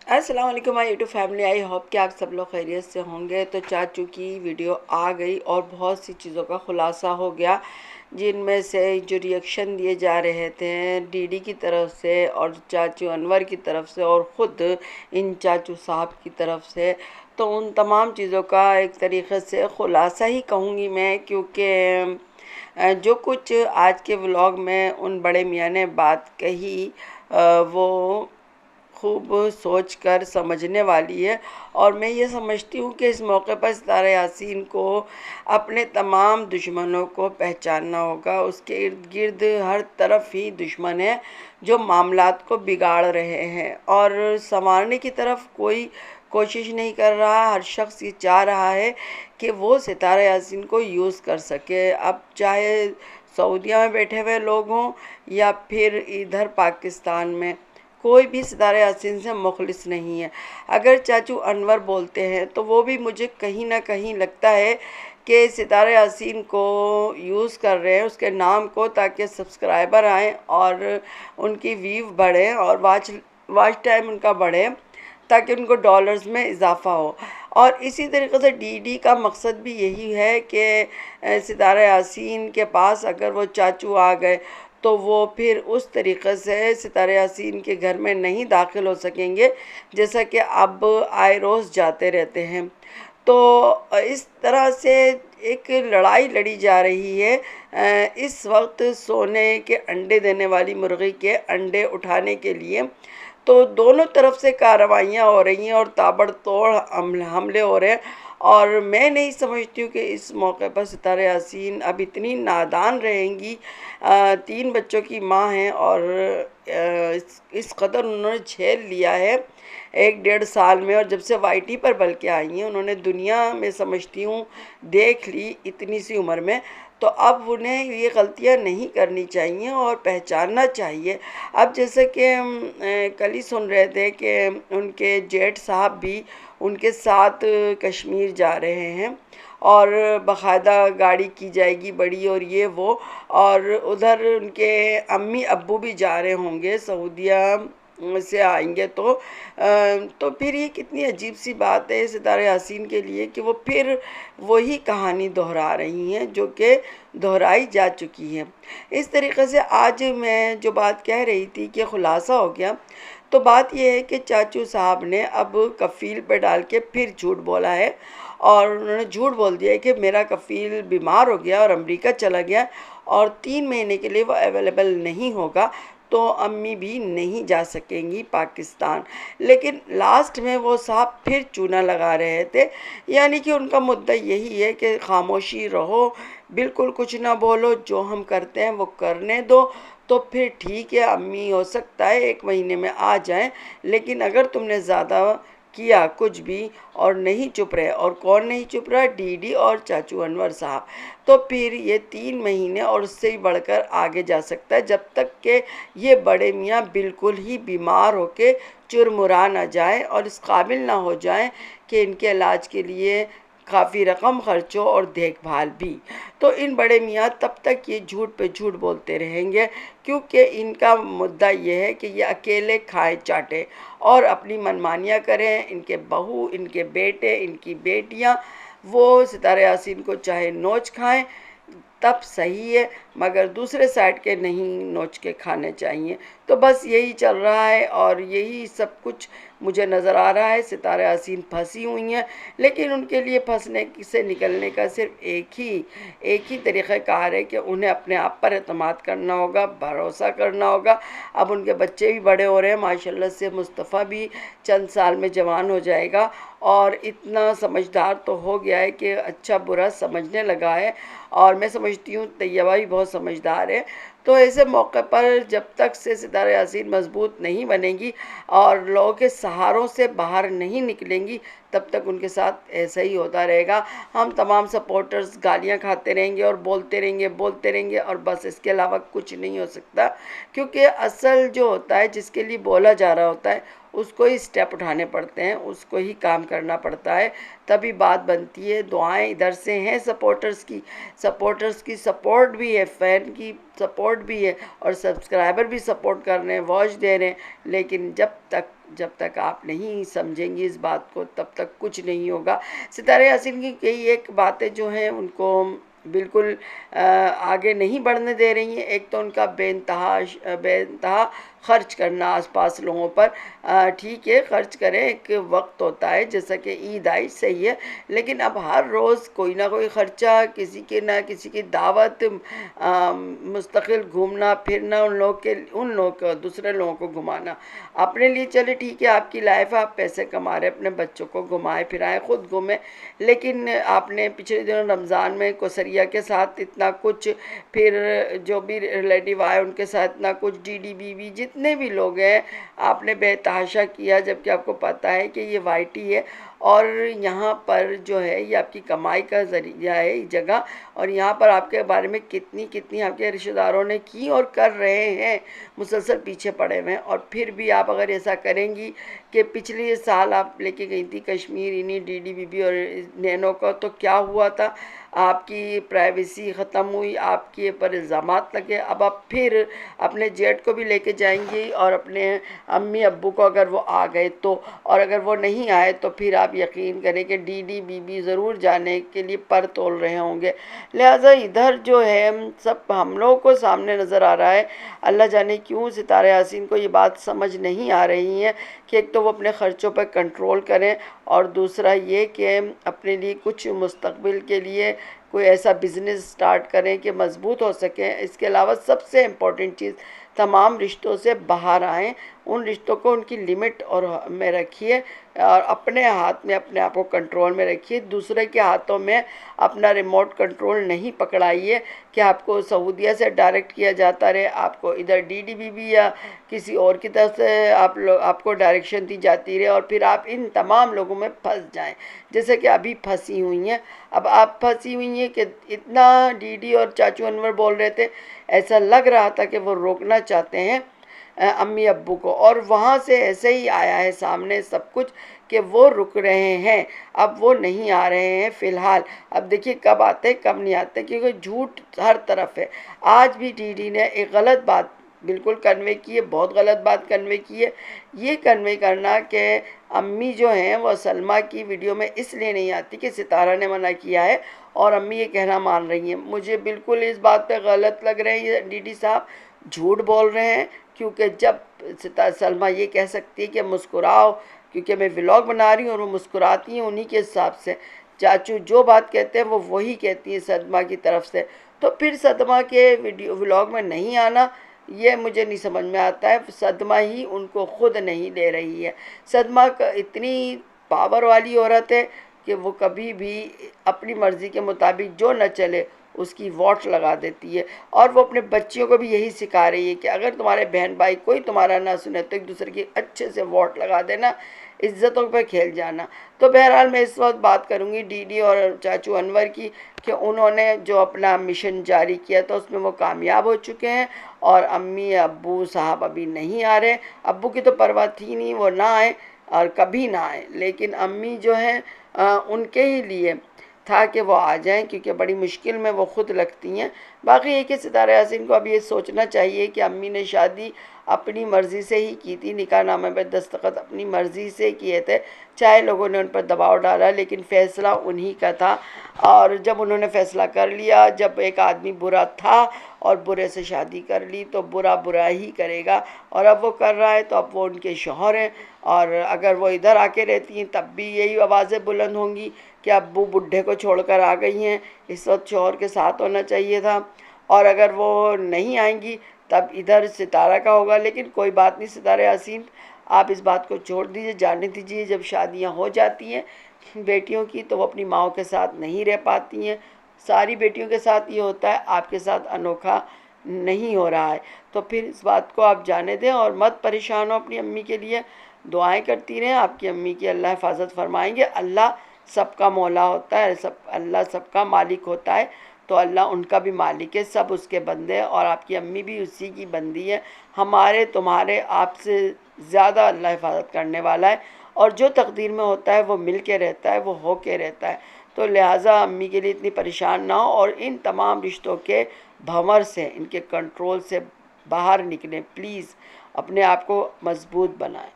अस्सलाम वालेकुम my YouTube family. I hope कि आप सब लोग खैरियत से होंगे। तो चाचू की वीडियो आ गई और बहुत सी चीज़ों का खुलासा हो गया, जिनमें से जो रिएक्शन दिए जा रहे थे डीडी की तरफ से और चाचू अनवर की तरफ से और ख़ुद इन चाचू साहब की तरफ से, तो उन तमाम चीज़ों का एक तरीक़े से ख़ुलासा ही कहूँगी मैं, क्योंकि जो कुछ आज के व्लॉग में उन बड़े मियाँ ने बात कही वो खूब सोच कर समझने वाली है। और मैं ये समझती हूँ कि इस मौके पर सितारा यासीन को अपने तमाम दुश्मनों को पहचानना होगा। उसके इर्द गिर्द हर तरफ ही दुश्मन है जो मामलात को बिगाड़ रहे हैं और संवारने की तरफ कोई कोशिश नहीं कर रहा। हर शख्स ये चाह रहा है कि वो सितारा यासीन को यूज़ कर सके, अब चाहे सऊदीया में बैठे हुए लोग हों या फिर इधर पाकिस्तान में, कोई भी सितारा यासीन से मुखलिस नहीं है। अगर चाचू अनवर बोलते हैं तो वो भी मुझे कहीं ना कहीं लगता है कि सितारा यासीन को यूज़ कर रहे हैं, उसके नाम को, ताकि सब्सक्राइबर आएँ और उनकी व्यू बढ़े और वाच टाइम उनका बढ़े, ताकि उनको डॉलर्स में इजाफ़ा हो। और इसी तरीके से डीडी का मकसद भी यही है कि सितारा यासीन के पास अगर वो चाचू आ गए तो वो फिर उस तरीक़े से सितारा यासीन के घर में नहीं दाखिल हो सकेंगे, जैसा कि अब आए रोज़ जाते रहते हैं। तो इस तरह से एक लड़ाई लड़ी जा रही है इस वक्त सोने के अंडे देने वाली मुर्गी के अंडे उठाने के लिए। तो दोनों तरफ से कार्रवाइयाँ हो रही हैं और ताबड़तोड़ हमले हो रहे हैं। और मैं नहीं समझती हूँ कि इस मौके पर सितारा यासीन अब इतनी नादान रहेंगी। 3 बच्चों की माँ हैं और इस कदर उन्होंने झेल लिया है 1 डेढ़ साल में। और जब से वाईटी पर बल्कि आई हैं उन्होंने दुनिया में समझती हूँ देख ली इतनी सी उम्र में। तो अब उन्हें ये गलतियाँ नहीं करनी चाहिए और पहचानना चाहिए। अब जैसे कि हम कल ही सुन रहे थे कि उनके जेठ साहब भी उनके साथ कश्मीर जा रहे हैं और बाकायदा गाड़ी की जाएगी बड़ी और ये वो, और उधर उनके अम्मी अब्बू भी जा रहे होंगे सऊदीया से आएंगे। तो फिर ये कितनी अजीब सी बात है सितारा यासीन के लिए कि वो फिर वही कहानी दोहरा रही हैं जो कि दोहराई जा चुकी है। इस तरीक़े से आज मैं जो बात कह रही थी कि ख़ुलासा हो गया, तो बात यह है कि चाचू साहब ने अब कफ़ील पे डाल के फिर झूठ बोला है और उन्होंने झूठ बोल दिया है कि मेरा कफ़ील बीमार हो गया और अमेरिका चला गया और 3 महीने के लिए वो अवेलेबल नहीं होगा, तो अम्मी भी नहीं जा सकेंगी पाकिस्तान। लेकिन लास्ट में वो साहब फिर चूना लगा रहे थे, यानी कि उनका मुद्दा यही है कि खामोशी रहो, बिल्कुल कुछ ना बोलो, जो हम करते हैं वो करने दो। तो फिर ठीक है, अम्मी हो सकता है 1 महीने में आ जाएं, लेकिन अगर तुमने ज़्यादा किया कुछ भी और नहीं चुप रहे, और कौन नहीं चुप रहा, डीडी और चाचू अनवर साहब, तो फिर ये 3 महीने और उससे ही बढ़कर आगे जा सकता है, जब तक कि ये बड़े मियाँ बिल्कुल ही बीमार होके चुरमुरा ना जाए और इस काबिल ना हो जाएं कि इनके इलाज के लिए काफ़ी रकम खर्चो और देखभाल भी। तो इन बड़े मियाँ तब तक ये झूठ पे झूठ बोलते रहेंगे, क्योंकि इनका मुद्दा ये है कि ये अकेले खाए चाटे और अपनी मनमानियाँ करें। इनके बहू, इनके बेटे, इनकी बेटियाँ, वो सितारा यासीन को चाहे नोच खाएं तब सही है, मगर दूसरे साइड के नहीं नोच के खाने चाहिए। तो बस यही चल रहा है और यही सब कुछ मुझे नज़र आ रहा है। सितारा यासीन फंसी हुई हैं, लेकिन उनके लिए फंसने से निकलने का सिर्फ एक ही तरीक़ाकार है कि उन्हें अपने आप पर एतमाद करना होगा, भरोसा करना होगा। अब उनके बच्चे भी बड़े हो रहे हैं माशाल्लाह से, मुस्तफ़ा भी चंद साल में जवान हो जाएगा और इतना समझदार तो हो गया है कि अच्छा बुरा समझने लगा है। और मैं समझती हूँ तैयबा भी बहुत समझदार है। तो ऐसे मौके पर जब तक से सितारा यासीन मजबूत नहीं बनेंगी और लोगों के सहारों से बाहर नहीं निकलेंगी, तब तक उनके साथ ऐसा ही होता रहेगा। हम तमाम सपोर्टर्स गालियां खाते रहेंगे और बोलते रहेंगे और बस, इसके अलावा कुछ नहीं हो सकता। क्योंकि असल जो होता है, जिसके लिए बोला जा रहा होता है, उसको ही स्टेप उठाने पड़ते हैं, उसको ही काम करना पड़ता है, तभी बात बनती है। दुआएं इधर से हैं सपोर्टर्स की सपोर्ट भी है, फ़ैन की सपोर्ट भी है और सब्सक्राइबर भी सपोर्ट कर रहे हैं, वॉच दे रहे हैं। लेकिन जब तक जब तक आप नहीं समझेंगी इस बात को तब तक कुछ नहीं होगा। सितारे यासीन की कई एक बातें जो हैं उनको बिल्कुल आगे नहीं बढ़ने दे रही हैं। एक तो उनका बेइंतहा ख़र्च करना आसपास लोगों पर। ठीक है, ख़र्च करें, एक वक्त होता है, जैसा कि ईद आई, सही है, लेकिन अब हर रोज़ कोई ना कोई ख़र्चा, किसी के ना किसी की दावत, मुस्तकिल घूमना फिरना, उन लोगों को दूसरे लोगों को घुमाना। अपने लिए चले ठीक है, आपकी लाइफ है, आप पैसे कमा रहे, अपने बच्चों को घुमाएं फिराएं, खुद घूमें, लेकिन आपने पिछले दिनों रमज़ान में कोसरिया के साथ इतना कुछ, फिर जो भी रिलेटिव आए उनके साथ इतना कुछ, डीडी बीवी जितने भी लोग हैं आपने बेतहाशा किया, जबकि आपको पता है कि ये वाईटी है और यहाँ पर जो है ये आपकी कमाई का ज़रिया है ये जगह, और यहाँ पर आपके बारे में कितनी कितनी आपके रिश्तेदारों ने की और कर रहे हैं, मुसलसल पीछे पड़े हुए हैं। और फिर भी आप अगर ऐसा करेंगी कि पिछले साल आप लेके गई थी कश्मीर इन्हीं डीडी बीबी और नैनो का, तो क्या हुआ था, आपकी प्राइवेसी ख़त्म हुई, आपके ऊपर इल्ज़ामात लगे। अब आप फिर अपने जेठ को भी लेके जाएंगी और अपने अम्मी अब्बू को अगर वो आ गए तो, और अगर वो नहीं आए तो फिर आप यकीन करें कि डीडी बीबी ज़रूर जाने के लिए पर तोल रहे होंगे। लिहाजा इधर जो है सब हम लोगों को सामने नज़र आ रहा है। अल्लाह जाने क्यों सितारे यासीन को ये बात समझ नहीं आ रही है कि एक तो वो अपने ख़र्चों पर कंट्रोल करें, और दूसरा ये कि अपने लिए कुछ मुस्तक़बिल के लिए कोई ऐसा बिज़नेस स्टार्ट करें कि मज़बूत हो सके। इसके अलावा सबसे इम्पोर्टेंट चीज़, तमाम रिश्तों से बाहर आएँ, उन रिश्तों को उनकी लिमिट और में रखिए, और अपने हाथ में अपने आप को कंट्रोल में रखिए। दूसरे के हाथों में अपना रिमोट कंट्रोल नहीं पकड़ाइए कि आपको सऊदीया से डायरेक्ट किया जाता रहे, आपको इधर डीडीबीबी या किसी और की तरफ से आपको डायरेक्शन दी जाती रहे, और फिर आप इन तमाम लोगों में फंस जाएं, जैसे कि अभी फंसी हुई हैं। अब आप फंसी हुई हैं कि इतना डीडी और चाचू अनवर बोल रहे थे, ऐसा लग रहा था कि वो रोकना चाहते हैं अम्मी अब्बू को, और वहाँ से ऐसे ही आया है सामने सब कुछ कि वो रुक रहे हैं, अब वो नहीं आ रहे हैं फ़िलहाल। अब देखिए कब आते कब नहीं आते, क्योंकि झूठ हर तरफ है। आज भी डीडी ने एक गलत बात बिल्कुल कन्वे की है, बहुत गलत बात कन्वे की है। ये कन्वे करना कि अम्मी जो हैं वो सलमा की वीडियो में इसलिए नहीं आती कि सितारा ने मना किया है और अम्मी ये कहना मान रही हैं, मुझे बिल्कुल इस बात पे गलत लग रही है। डीडी साहब झूठ बोल रहे हैं, क्योंकि जब सलमा ये कह सकती है कि मुस्कुराओ, क्योंकि मैं व्लॉग बना रही हूँ और वो मुस्कुराती हैं उन्हीं के हिसाब से, चाचू जो बात कहते हैं वो वही कहती हैं सदमा की तरफ से, तो फिर सदमा के वीडियो व्लॉग में नहीं आना, ये मुझे नहीं समझ में आता है। सदमा ही उनको खुद नहीं ले रही है। सदमा इतनी पावर वाली औरत है कि वो कभी भी अपनी मर्ज़ी के मुताबिक जो न चले उसकी वोट लगा देती है, और वो अपने बच्चियों को भी यही सिखा रही है कि अगर तुम्हारे बहन भाई कोई तुम्हारा ना सुने तो एक दूसरे की अच्छे से वोट लगा देना, इज़्ज़तों पर खेल जाना। तो बहरहाल मैं इस वक्त बात करूँगी डीडी और चाचू अनवर की, कि उन्होंने जो अपना मिशन जारी किया था उसमें वो कामयाब हो चुके हैं, और अम्मी अब्बू साहब अभी नहीं आ रहे। अब्बू की तो परवाह थी नहीं, वो ना आए और कभी ना आए, लेकिन अम्मी जो हैं उनके ही लिए था कि वो आ जाएं, क्योंकि बड़ी मुश्किल में वो ख़ुद लगती हैं। बाकी एक ही सितारे यासीन को अब ये सोचना चाहिए कि अम्मी ने शादी अपनी मर्ज़ी से ही की थी, निकाहनामे पर दस्तखत अपनी मर्ज़ी से किए थे, चाहे लोगों ने उन पर दबाव डाला, लेकिन फ़ैसला उन्हीं का था। और जब उन्होंने फ़ैसला कर लिया, जब एक आदमी बुरा था और बुरे से शादी कर ली तो बुरा बुरा ही करेगा, और अब वो कर रहा है तो अब वो उनके शौहर हैं, और अगर वो इधर आके रहती हैं तब भी यही आवाज़ें बुलंद होंगी कि अब्बू बुढ़े को छोड़कर आ गई हैं, इस वक्त शौहर के साथ होना चाहिए था। और अगर वो नहीं आएंगी तब इधर सितारा का होगा। लेकिन कोई बात नहीं सितारे यासीन, आप इस बात को छोड़ दीजिए, जाने दीजिए। जब शादियां हो जाती हैं बेटियों की तो वो अपनी माओ के साथ नहीं रह पाती हैं। सारी बेटियों के साथ ये होता है, आपके साथ अनोखा नहीं हो रहा है, तो फिर इस बात को आप जाने दें और मत परेशान हो अपनी अम्मी के लिए। दुआएं करती रहें आपकी अम्मी की, अल्लाह हिफाजत फरमाएंगे। अल्लाह सबका मौला होता है, अल्लाह सबका मालिक होता है, तो अल्लाह उनका भी मालिक है, सब उसके बंदे हैं, और आपकी अम्मी भी उसी की बंदी है। हमारे तुम्हारे आपसे ज़्यादा अल्लाह हिफाजत करने वाला है, और जो तकदीर में होता है वो मिल के रहता है, वो हो के रहता है। तो लिहाजा अम्मी के लिए इतनी परेशान ना हो, और इन तमाम रिश्तों के भंवर से, इनके कंट्रोल से बाहर निकलें प्लीज़, अपने आप को मजबूत बनाएं।